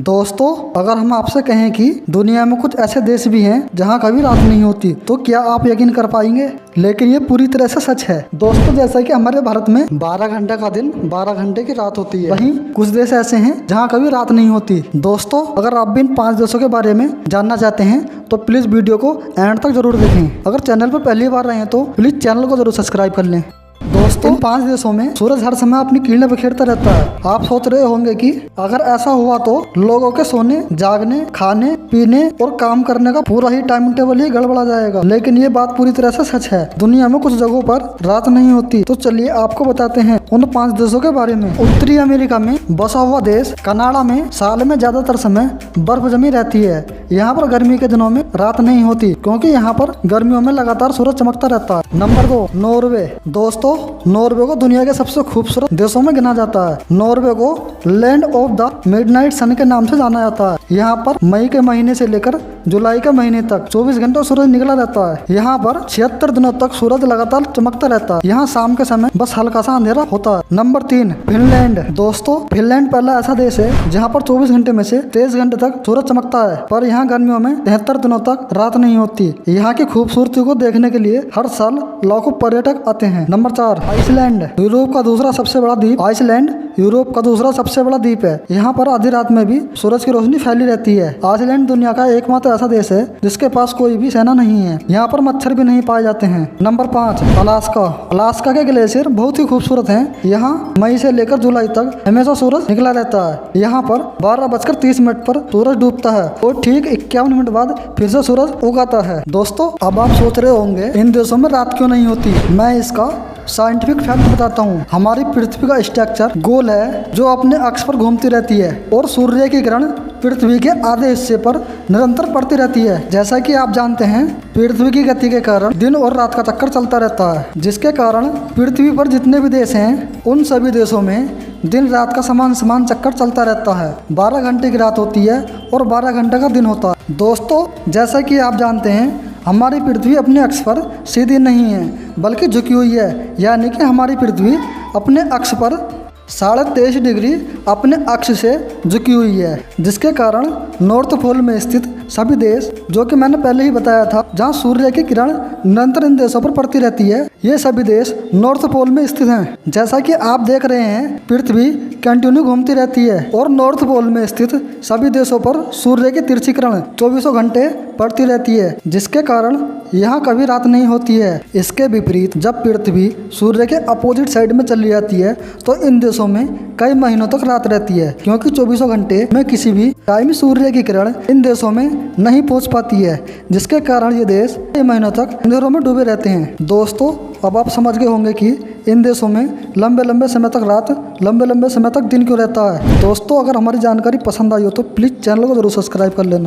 दोस्तों, अगर हम आपसे कहें कि दुनिया में कुछ ऐसे देश भी हैं जहां कभी रात नहीं होती, तो क्या आप यकीन कर पाएंगे? लेकिन ये पूरी तरह से सच है। दोस्तों, जैसा कि हमारे भारत में 12 घंटे का दिन, 12 घंटे की रात होती है, वहीं कुछ देश ऐसे हैं जहां कभी रात नहीं होती। दोस्तों, अगर आप भी इन 5 देशों के बारे में जानना चाहते हैं तो प्लीज वीडियो को एंड तक जरूर देखें। अगर चैनल पर पहली बार रहे हैं तो प्लीज चैनल को जरूर सब्सक्राइब कर लें। दोस्तों, इन 5 देशों में सूरज हर समय अपनी किरणें बिखेरता रहता है। आप सोच रहे होंगे कि अगर ऐसा हुआ तो लोगों के सोने, जागने, खाने, पीने और काम करने का पूरा ही टाइम टेबल ही गड़बड़ा जाएगा। लेकिन ये बात पूरी तरह से सच है। दुनिया में कुछ जगहों पर रात नहीं होती। तो चलिए आपको बताते हैं उन 5 देशों के बारे में। उत्तरी अमेरिका में बसा हुआ देश कनाडा में साल में ज्यादातर समय बर्फ जमी रहती है। यहाँ पर गर्मी के दिनों में रात नहीं होती क्योंकि यहाँ पर गर्मियों में लगातार सूरज चमकता रहता है। Number 2, Norway. दोस्तों, नॉर्वे को दुनिया के सबसे खूबसूरत देशों में गिना जाता है। नॉर्वे को लैंड ऑफ द मिडनाइट सन के नाम से जाना जाता है। यहाँ पर मई के महीने से लेकर जुलाई के महीने तक 24 घंटे सूरज निकला रहता है। यहाँ पर 76 दिनों तक सूरज लगातार चमकता रहता है। यहाँ शाम के समय बस हल्का सा अंधेरा होता है। Number 3, Finland. दोस्तों, फिनलैंड पहला ऐसा देश है जहाँ पर 24 घंटे में से 23 घंटे तक सूरज चमकता है, पर यहाँ गर्मियों में 73 दिनों तक रात नहीं होती। यहाँ की खूबसूरती को देखने के लिए हर साल लाखों पर्यटक आते हैं। Number 4, Iceland. यूरोप का दूसरा सबसे बड़ा द्वीप। आइसलैंड यूरोप का दूसरा सबसे बड़ा द्वीप है। यहाँ पर आधी रात में भी सूरज की रोशनी फैली रहती है। आइसलैंड दुनिया का एकमात्र ऐसा देश है जिसके पास कोई भी सेना नहीं है। यहाँ पर मच्छर भी नहीं पाए जाते हैं। Number 5, Alaska. अलास्का के ग्लेशियर बहुत ही खूबसूरत हैं। यहाँ मई से लेकर जुलाई तक हमेशा सूरज निकला रहता है। यहाँ पर 12:30 पर सूरज डूबता है और ठीक 51 मिनट बाद फिर से सूरज उगाता है। दोस्तों, अब आप सोच रहे होंगे इन देशों में रात क्यों नहीं होती। मैं इसका साइंटिफिक फैक्ट बताता हूँ। हमारी पृथ्वी का स्ट्रक्चर गोल है जो अपने अक्ष पर घूमती रहती है और सूर्य की किरण पृथ्वी के आधे हिस्से पर निरंतर पड़ती रहती है। जैसा कि आप जानते हैं, पृथ्वी की गति के कारण दिन और रात का चक्कर चलता रहता है, जिसके कारण पृथ्वी पर जितने भी देश हैं उन सभी देशों में दिन रात का समान चक्कर चलता रहता है। 12 घंटे की रात होती है और 12 घंटे का दिन होता है। दोस्तों, जैसा कि आप जानते हैं, हमारी पृथ्वी अपने अक्ष पर सीधी नहीं है बल्कि झुकी हुई है। यानी कि हमारी पृथ्वी अपने अक्ष पर 23.5 डिग्री अपने अक्ष से झुकी हुई है, जिसके कारण नॉर्थ पोल में स्थित सभी देश, जो कि मैंने पहले ही बताया था, जहां सूर्य की किरण निरंतर इन देशों पर पड़ती रहती है, ये सभी देश नॉर्थ पोल में स्थित हैं। जैसा कि आप देख रहे हैं, पृथ्वी कंटिन्यू घूमती रहती है और नॉर्थ पोल में स्थित सभी देशों पर सूर्य की तिरछी किरण 24 घंटे पड़ती रहती है, जिसके कारण यहाँ कभी रात नहीं होती है। इसके विपरीत जब पृथ्वी सूर्य के अपोजिट साइड में चली जाती है तो इन देशों में कई महीनों तक रात रहती है, क्योंकि 24 घंटे में किसी भी टाइम सूर्य की किरण इन देशों में नहीं पहुंच पाती है, जिसके कारण ये देश कई महीनों तक अंधेरों में डूबे रहते हैं। दोस्तों, अब आप समझ गए होंगे कि इन देशों में लंबे लंबे समय तक रात, लंबे लंबे समय तक दिन क्यों रहता है। दोस्तों, अगर हमारी जानकारी पसंद आई हो तो प्लीज़ चैनल को जरूर सब्सक्राइब कर लेना।